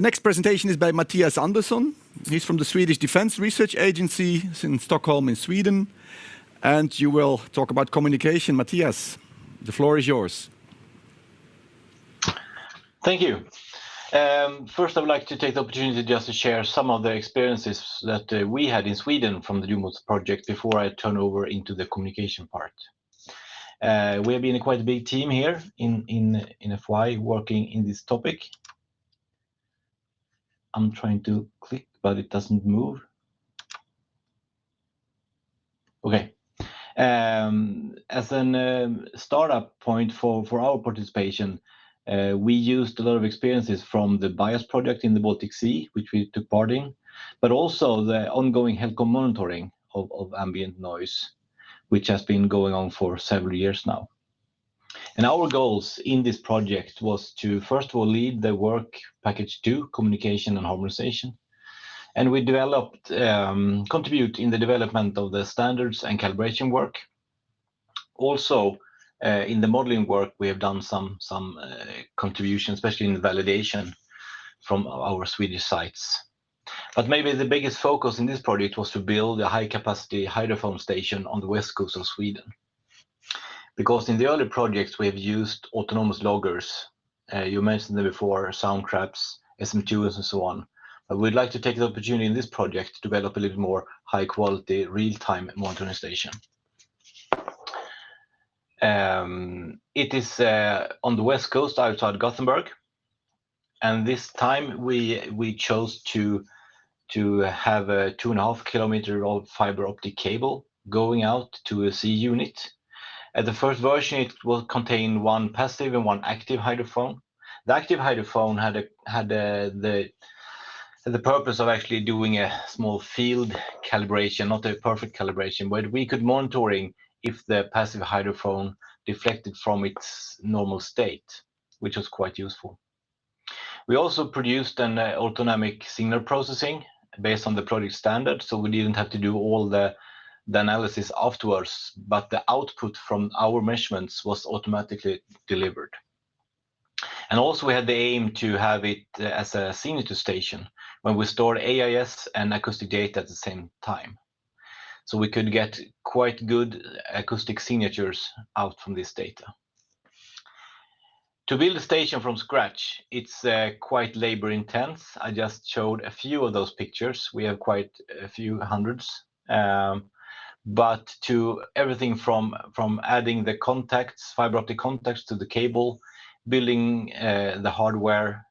The next presentation is by Mathias Andersson. He's from the Swedish Defense Research Agency in Stockholm in Sweden. And you will talk about communication. Mathias, the floor is yours. Thank you. First, I would like to take the opportunity just to share some of the experiences that we had in Sweden from the JOMOPANS project before I turn over into the communication part. We have been a quite big team here in FY working in this topic. I'm trying to click, but it doesn't move. Okay. As a startup point for our participation, we used a lot of experiences from the BIAS project in the Baltic Sea, which we took part in, but also the ongoing HELCOM monitoring of ambient noise, which has been going on for several years now. And our goals in this project was to, first of all, lead the work package 2, communication and harmonization. And we developed, contribute in the development of the standards and calibration work. Also, in the modeling work, we have done some contribution, especially in the validation from our Swedish sites. But maybe the biggest focus in this project was to build a high-capacity hydrophone station on the west coast of Sweden. Because in the early projects, we have used autonomous loggers. You mentioned them before, sound traps, SM2s, and so on. But we'd like to take the opportunity in this project to develop a little more high-quality, real-time monitoring station. It is on the west coast outside Gothenburg. And this time we chose to have a 2.5 kilometer of fiber optic cable going out to a sea unit. At the first version, it will contain one passive and one active hydrophone. The active hydrophone had the purpose of actually doing a small field calibration, not a perfect calibration, but we could monitoring if the passive hydrophone deflected from its normal state, which was quite useful. We also produced an autonomic signal processing based on the project standard, so we didn't have to do all the analysis afterwards, but the output from our measurements was automatically delivered. And also we had the aim to have it as a signature station when we stored AIS and acoustic data at the same time. So we could get quite good acoustic signatures out from this data. To build a station from scratch, it's quite labor intense. I just showed a few of those pictures. We have quite a few hundreds. But to everything from adding the contacts, fiber optic contacts to the cable, building the hardware,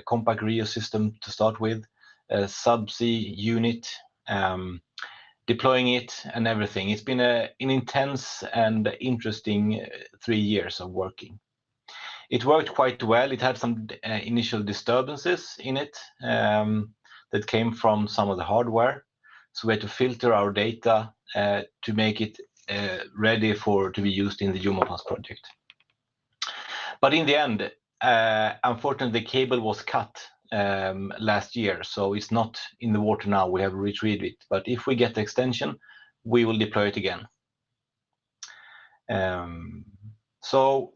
compact RIO system to start with, a subsea unit, deploying it and everything. It's been an intense and interesting 3 years of working. It worked quite well. It had some initial disturbances in it that came from some of the hardware. So we had to filter our data to make it ready to be used in the JOMOPANS project. But in the end, unfortunately, the cable was cut last year, so it's not in the water now. We have retrieved it. But if we get the extension, we will deploy it again. So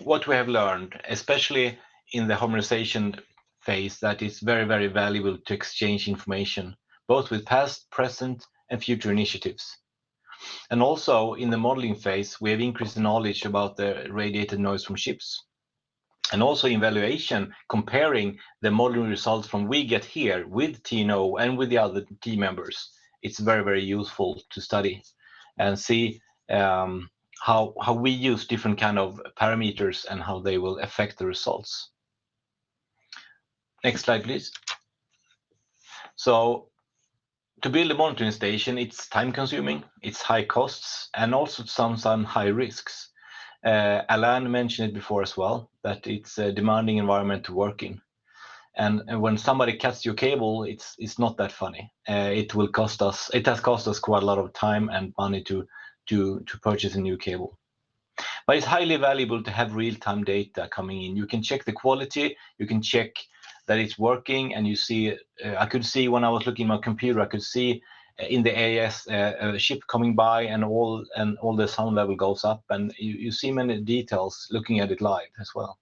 what we have learned, especially in the harmonization phase, that it's very, very valuable to exchange information, both with past, present, and future initiatives. And also in the modeling phase, we have increased the knowledge about the radiated noise from ships. And also in evaluation, comparing the modeling results from we get here with TNO and with the other team members, it's very, very useful to study and see how we use different kind of parameters and how they will affect the results. Next slide, please. So to build a monitoring station, it's time consuming, it's high costs, and also some high risks. Alain mentioned it before as well, that it's a demanding environment to work in. And when somebody cuts your cable, it's not that funny. It has cost us quite a lot of time and money to purchase a new cable. But it's highly valuable to have real-time data coming in. You can check the quality, you can check that it's working, and you see, I could see when I was looking at my computer, I could see in the AIS a ship coming by and all the sound level goes up, and you see many details looking at it live as well.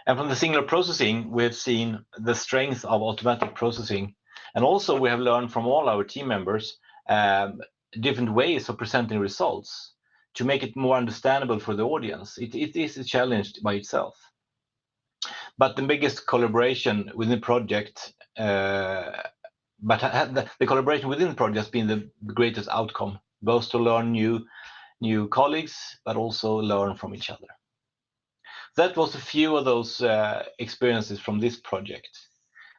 And from the singular processing, we have seen the strength of automatic processing. And also we have learned from all our team members different ways of presenting results to make it more understandable for the audience. It is a challenge by itself. But the biggest collaboration within the project, the collaboration within the project has been the greatest outcome, both to learn new colleagues, but also learn from each other. That was a few of those experiences from this project.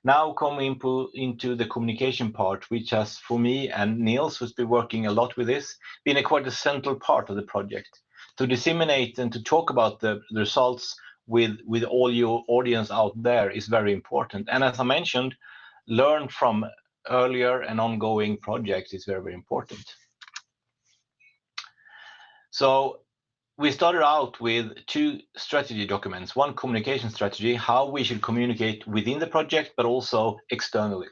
Now coming into the communication part, which has, for me and Niels, who's been working a lot with this, been quite a central part of the project. To disseminate and to talk about the results with all your audience out there is very important. And as I mentioned, learn from earlier and ongoing projects is very, very important. So we started out with 2 strategy documents, one communication strategy, how we should communicate within the project, but also externally.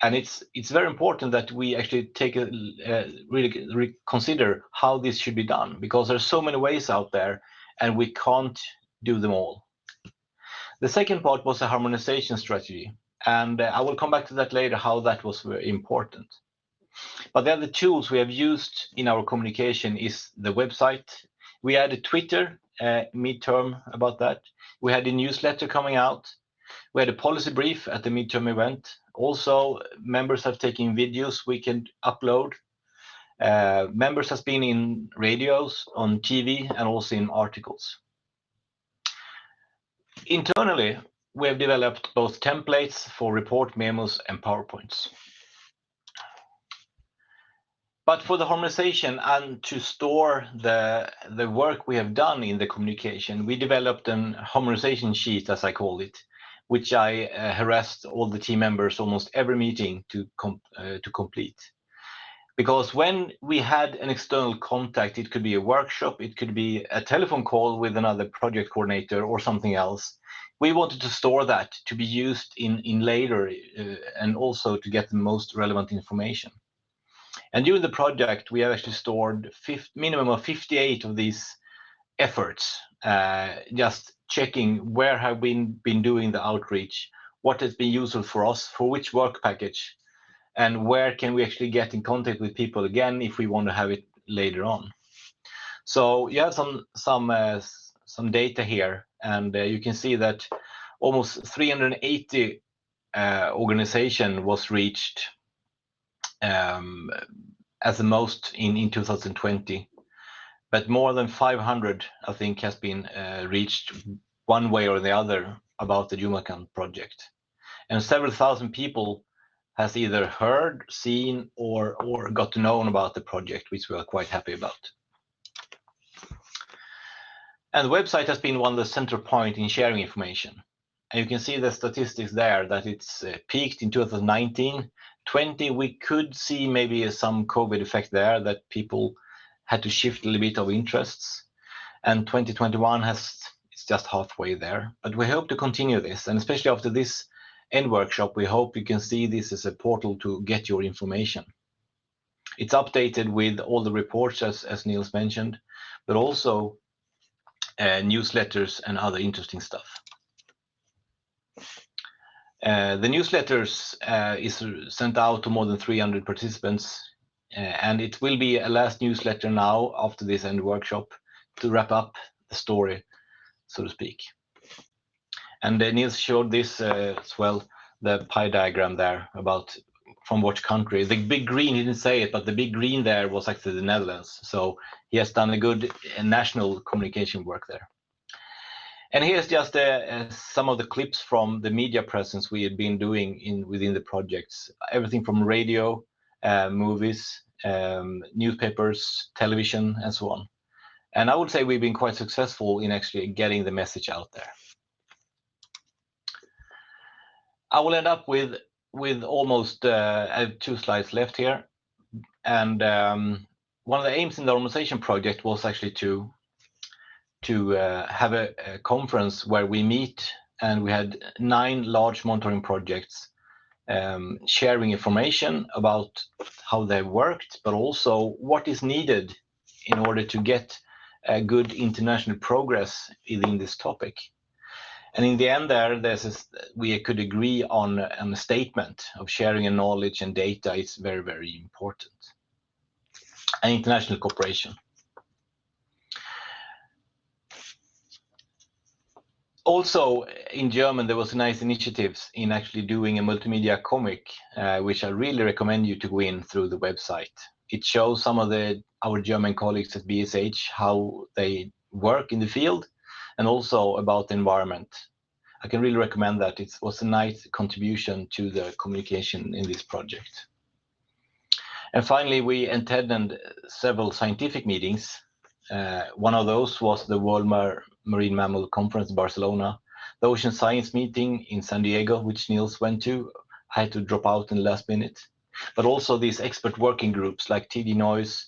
And it's very important that we actually take really consider how this should be done, because there's so many ways out there and we can't do them all. The second part was a harmonization strategy, and I will come back to that later, how that was very important. But the other tools we have used in our communication is the website. We had a Twitter midterm about that. We had a newsletter coming out. We had a policy brief at the midterm event. Also, members have taken videos we can upload. Members have been in radios, on TV, and also in articles. Internally, we have developed both templates for report memos and PowerPoints. But for the harmonization and to store the work we have done in the communication, we developed an harmonization sheet, as I call it, which I harassed all the team members almost every meeting to complete. Because when we had an external contact, it could be a workshop, it could be a telephone call with another project coordinator or something else. We wanted to store that to be used in later and also to get the most relevant information. And during the project, we have actually stored minimum of 58 of these efforts, just checking where have we been doing the outreach, what has been useful for us, for which work package, and where can we actually get in contact with people again if we want to have it later on. So you have some data here, and you can see that almost 380 organization was reached as the most in 2020, but more than 500 I think has been reached one way or the other about the JOMOPANS project, and several thousand people has either heard, seen, or got to know about the project, which we are quite happy about. And the website has been one of the central point in sharing information. And you can see the statistics there that it's peaked in 2019. 20, we could see maybe some COVID effect there, that people had to shift a little bit of interests. And 2021 it's just halfway there. But we hope to continue this, and especially after this end workshop, we hope you can see this as a portal to get your information. It's updated with all the reports, as Niels mentioned, but also newsletters and other interesting stuff. The newsletters is sent out to more than 300 participants, and it will be a last newsletter now after this end workshop to wrap up the story, so to speak. And Niels showed this as well, the pie diagram there about from which country. The big green, he didn't say it, but the big green there was actually the Netherlands. So he has done a good national communication work there. And here's just some of the clips from the media presence we have been doing within the projects. Everything from radio, movies, newspapers, television, and so on. And I would say we've been quite successful in actually getting the message out there. I will end up with almost I have 2 slides left here. And one of the aims in the harmonization project was actually to have a conference where we meet, and we had 9 large monitoring projects sharing information about how they worked, but also what is needed in order to get a good international progress within this topic. And in the end we could agree on a statement of sharing and knowledge and data is very, very important. And international cooperation. Also, in German, there was a nice initiatives in actually doing a multimedia comic, which I really recommend you to go in through the website. It shows some of our German colleagues at BSH, how they work in the field, and also about the environment. I can really recommend that. It was a nice contribution to the communication in this project. And finally, we attended several scientific meetings. One of those was the World Marine Mammal Conference in Barcelona, the Ocean Science meeting in San Diego, which Niels went to. I had to drop out in the last minute. But also these expert working groups like TD Noise,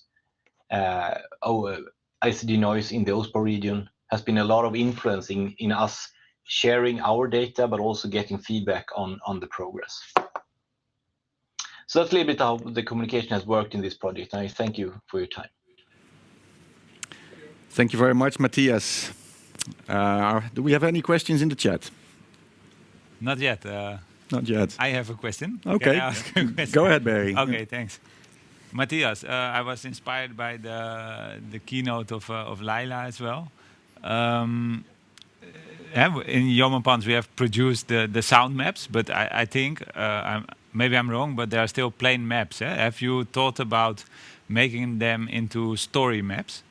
ICD Noise in the OSPO region has been a lot of influence in us sharing our data, but also getting feedback on the progress. So that's a little bit how the communication has worked in this project. And I thank you for your time. Thank you very much, Mathias. Do we have any questions in the chat? Not yet. Not yet. I have a question. Okay. Can I ask a question? Go ahead, Barry. Okay, thanks. Matthias, I was inspired by the keynote of Laila as well. In JOMOPANS we have produced the sound maps, but I think, maybe I'm wrong, but they are still plain maps. Have you thought about making them into story maps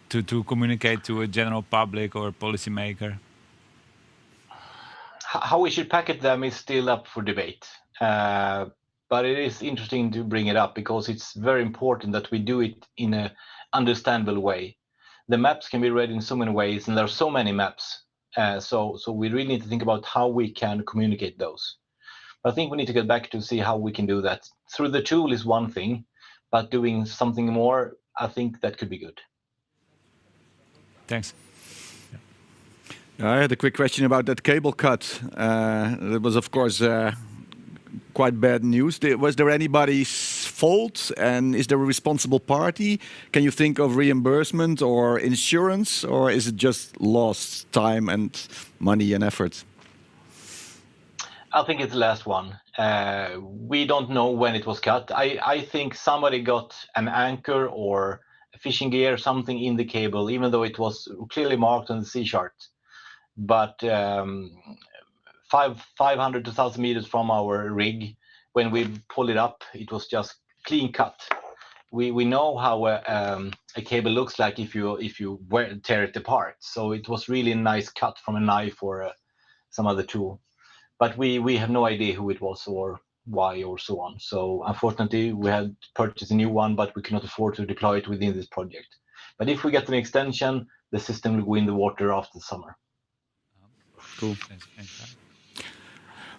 to communicate to a general public or policymaker? How we should package them is still up for debate. But it is interesting to bring it up because it's very important that we do it in an understandable way. The maps can be read in so many ways, and there are so many maps. So we really need to think about how we can communicate those. But I think we need to get back to see how we can do that. Through the tool is one thing, but doing something more, I think that could be good. Thanks. I had a quick question about that cable cut. It was, of course, quite bad news. Was there anybody's fault, and is there a responsible party? Can you think of reimbursement or insurance, or is it just lost time and money and effort? I think it's the last one. We don't know when it was cut. I think somebody got an anchor or a fishing gear, something in the cable, even though it was clearly marked on the sea chart. But 500 to 1,000 meters from our rig, when we pulled it up, it was just clean cut. We know how a cable looks like if you tear it apart. So it was really a nice cut from a knife or some other tool. But we have no idea who it was or why or so on. So unfortunately, we had to purchase a new one, but we cannot afford to deploy it within this project. But if we get an extension, the system will go in the water after the summer. Cool.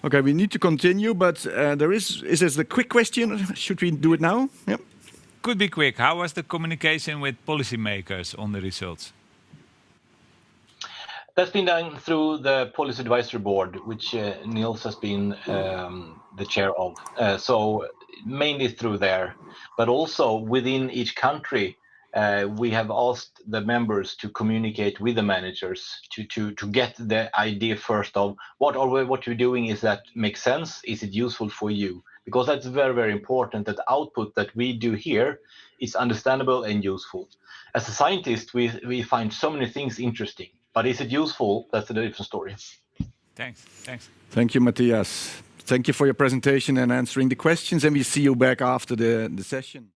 Okay, we need to continue, but is this the quick question? Should we do it now? Yep. Could be quick. How was the communication with policymakers on the results? That's been done through the Policy Advisory Board, which Niels has been the chair of. So mainly through there, but also within each country, we have asked the members to communicate with the managers to get the idea first of what you're doing, is that make sense? Is it useful for you? Because that's very, very important that the output that we do here is understandable and useful. As a scientist, we find so many things interesting, but is it useful? That's a different story. Thanks. Thank you, Mathias. Thank you for your presentation and answering the questions, and we see you back after the session.